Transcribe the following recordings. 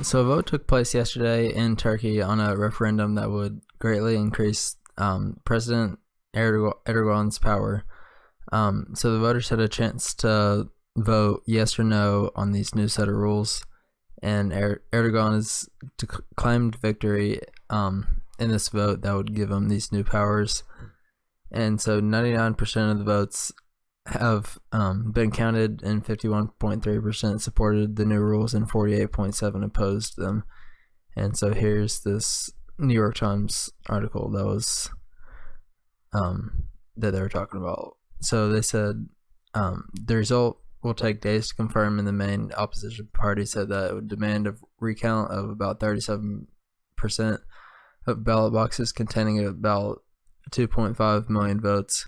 So a vote took place yesterday in Turkey on a referendum that would greatly increase President Erdogan's power. So the voters had a chance to vote yes or no on these new set of rules, and Erdogan has claimed victory in this vote that would give him these new powers. And so 99% of the votes have been counted, and 51.3% supported the new rules and 48.7% opposed them. And so here's this New York Times article that was that they were talking about. So they said the result will take days to confirm, and the main opposition party said that it would demand a recount of about 37% of ballot boxes containing about 2.5 million votes.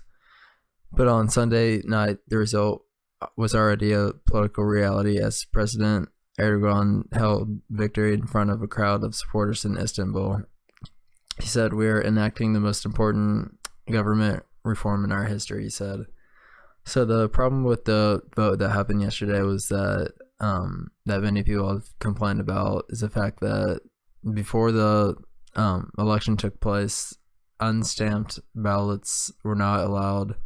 But on Sunday night, the result was already a political reality as President Erdogan held victory in front of a crowd of supporters in Istanbul. He said, "We are enacting the most important government reform in our history," he said. So the problem with the vote that happened yesterday was that that many people have complained about is the fact that before the election took place, unstamped ballots were not allowed.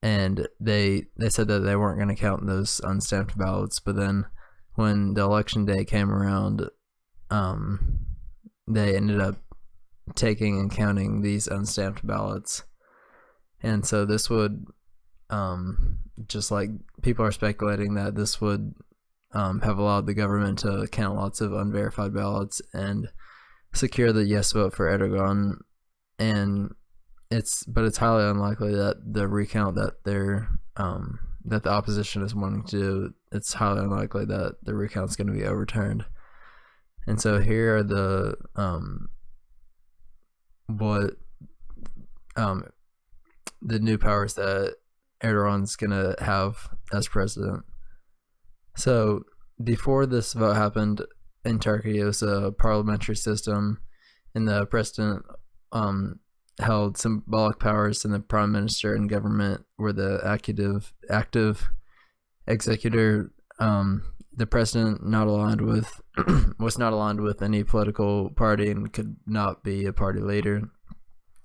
And they said that they weren't going to count those unstamped ballots. But then when the election day came around, they ended up taking and counting these unstamped ballots. And so this would, just like people are speculating that this would have allowed the government to count lots of unverified ballots and secure the yes vote for Erdogan. And it's highly unlikely that the recount that that the opposition is wanting to do, it's highly unlikely that the recount is going to be overturned. And so here are the the new powers that Erdogan's going to have as president. So before this vote happened in Turkey, it was a parliamentary system, and the president held symbolic powers, and the prime minister and government were the active executor. The president was not aligned with any political party and could not be a party leader.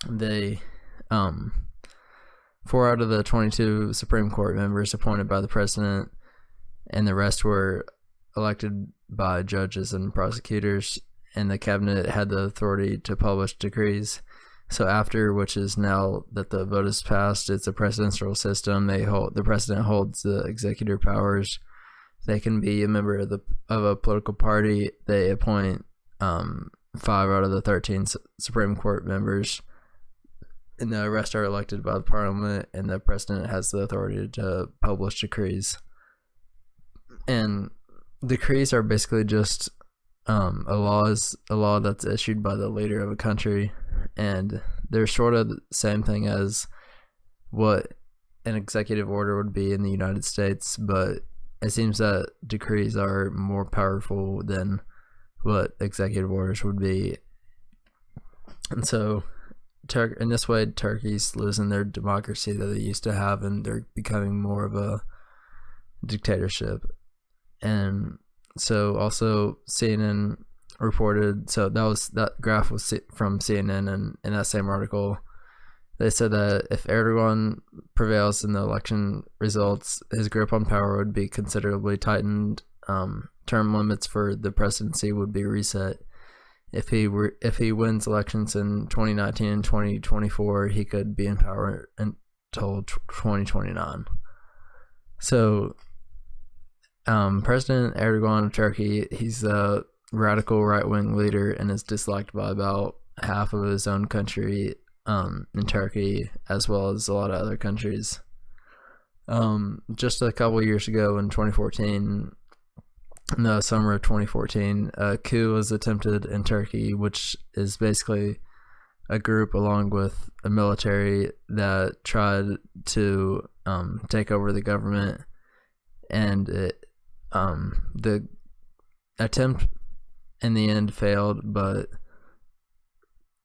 They 4 out of the 22 Supreme Court members appointed by the president, and the rest were elected by judges and prosecutors, and the cabinet had the authority to publish decrees. So after, which is now that the vote is passed, it's a presidential system. The president holds the executive powers. They can be a member of a political party. They appoint 5 out of the 13 Supreme Court members, and the rest are elected by the parliament, and the president has the authority to publish decrees. And decrees are basically just a law that's issued by the leader of a country, and they're sort of the same thing as what an executive order would be in the United States, but it seems that decrees are more powerful than what executive orders would be. And so in this way, Turkey's losing their democracy that they used to have, and they're becoming more of a dictatorship. And so also CNN reported, so that graph was from CNN, and in that same article they said that if Erdogan prevails in the election results, his grip on power would be considerably tightened. Term limits for the presidency would be reset. If he wins elections in 2019 and 2024, he could be in power until 2029. So President Erdogan of Turkey, he's a radical right-wing leader and is disliked by about half of his own country in Turkey, as well as a lot of other countries. Just a couple years ago in 2014, in the summer of 2014, a coup was attempted in Turkey, which is basically a group along with a military that tried to take over the government, and the attempt in the end failed, but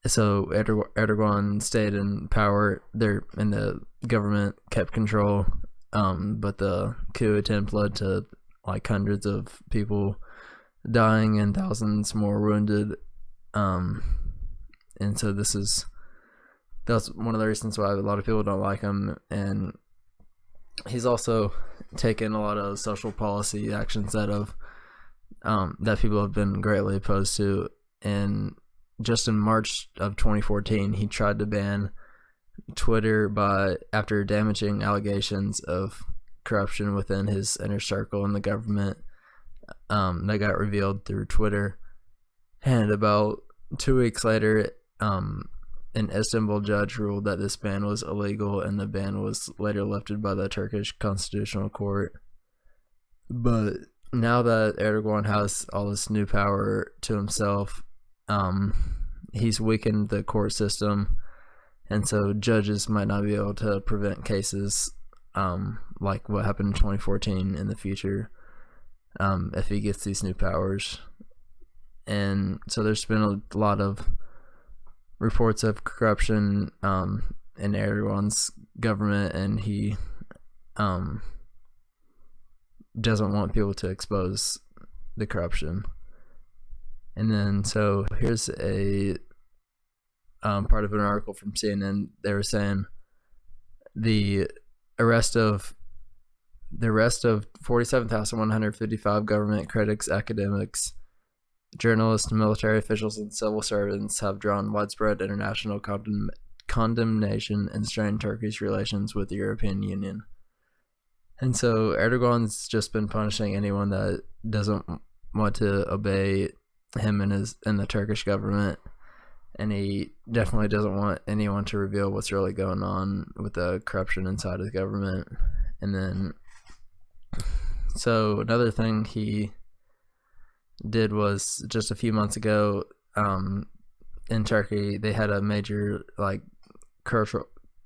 so Erdogan stayed in power there, and the government kept control, but the coup attempt led to like hundreds of people dying and thousands more wounded. And so that's one of the reasons why a lot of people don't like him. And he's also taken a lot of social policy actions that people have been greatly opposed to. And just in March of 2014, he tried to ban Twitter after damaging allegations of corruption within his inner circle in the government that got revealed through Twitter. And about 2 weeks later, an Istanbul judge ruled that this ban was illegal, and the ban was later lifted by the Turkish Constitutional Court. But now that Erdogan has all this new power to himself, he's weakened the court system, and so judges might not be able to prevent cases like what happened in 2014 in the future if he gets these new powers. And so there's been a lot of reports of corruption in Erdogan's government, and he doesn't want people to expose the corruption. And then so here's a part of an article from CNN. They were saying the arrest of 47,155 government critics, academics, journalists, military officials, and civil servants have drawn widespread international condemnation and strained Turkey's relations with the European Union. And so Erdogan's just been punishing anyone that doesn't want to obey him and the Turkish government, and he definitely doesn't want anyone to reveal what's really going on with the corruption inside his government. And then so another thing he did was just a few months ago in Turkey, they had a major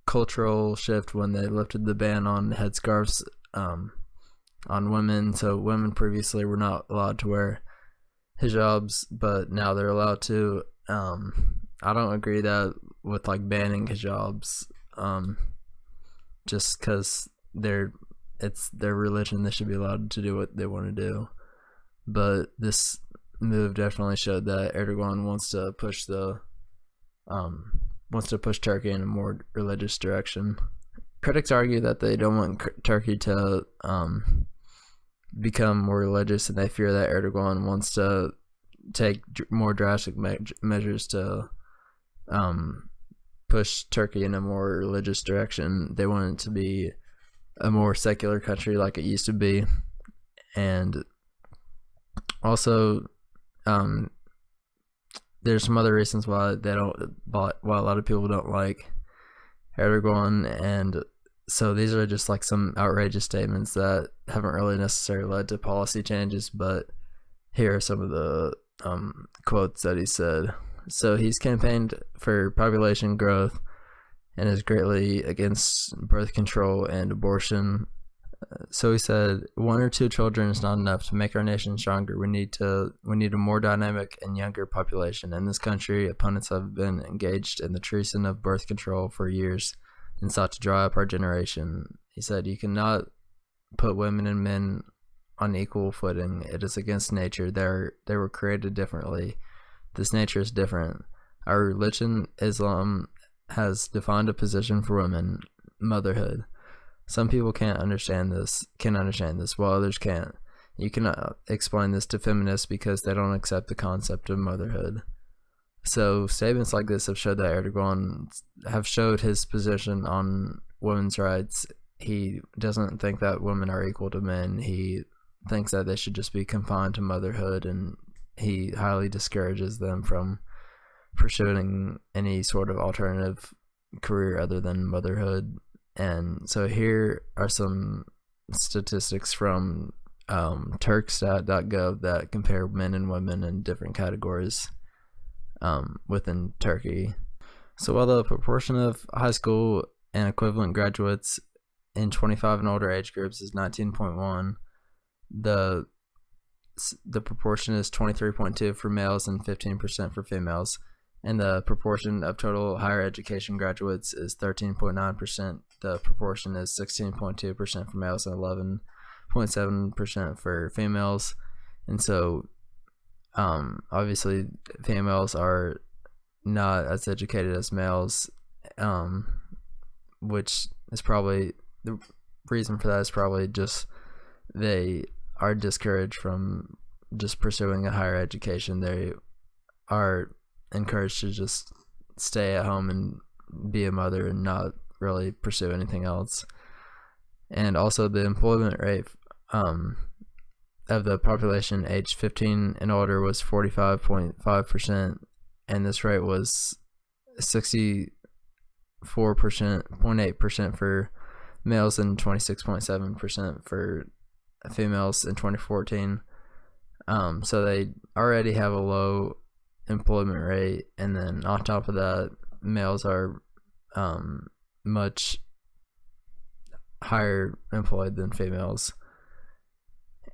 cultural shift when they lifted the ban on headscarves on women. So women previously were not allowed to wear hijabs, but now they're allowed to. I don't agree that with banning hijabs, just because it's their religion. They should be allowed to do what they want to do. But this move definitely showed that Erdogan wants to push Turkey in a more religious direction. Critics argue that they don't want Turkey to become more religious, and they fear that Erdogan wants to take more drastic measures to push Turkey in a more religious direction. They want it to be a more secular country like it used to be. And also, there's some other reasons why why a lot of people don't like Erdogan, and so these are just some outrageous statements that haven't really necessarily led to policy changes. But here are some of the quotes that he said. So he's campaigned for population growth and is greatly against birth control and abortion. So he said, 1 or 2 children is not enough to make our nation stronger. We need a more dynamic and younger population. In this country, opponents have been engaged in the treason of birth control for years and sought to dry up our generation. He said, you cannot put women and men on equal footing. It is against nature. They were created differently. This nature is different. Our religion, Islam, has defined a position for women, motherhood. Some people can understand this, while others can't. You cannot explain this to feminists because they don't accept the concept of motherhood. So statements like this have showed that Erdogan showed his position on women's rights. He doesn't think that women are equal to men. He thinks that they should just be confined to motherhood, and he highly discourages them from pursuing any sort of alternative career other than motherhood. And so here are some statistics from turkstat.gov that compare men and women in different categories within Turkey. So while the proportion of high school and equivalent graduates in 25 and older age groups is 19.1, the proportion is 23.2 for males and 15% for females, and the proportion of total higher education graduates is 13.9%. The proportion is 16.2% for males and 11.7% for females. And so Obviously, females are not as educated as males, which is probably the reason for that is probably just they are discouraged from just pursuing a higher education. They are encouraged to just stay at home and be a mother and not really pursue anything else. And also the employment rate of the population aged 15 and older was 45.5%, and this rate was 64.8% for males and 26.7% for females in 2014. So they already have a low employment rate, and then on top of that, males are much higher employed than females.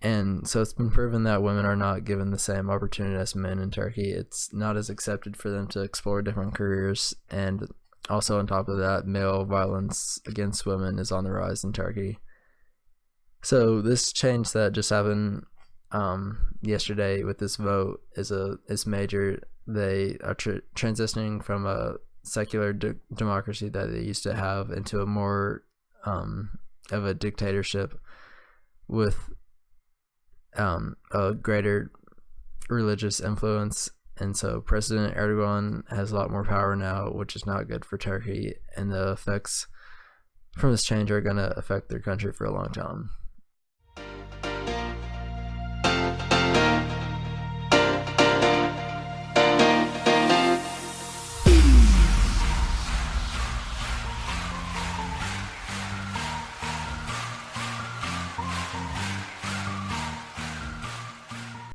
And so it's been proven that women are not given the same opportunity as men in Turkey. It's not as accepted for them to explore different careers. And also on top of that, male violence against women is on the rise in Turkey. So this change that just happened yesterday with this vote is major. They are transitioning from a secular democracy that they used to have into a more of a dictatorship with a greater religious influence. And so President Erdogan has a lot more power now, which is not good for Turkey, and the effects from this change are going to affect their country for a long time.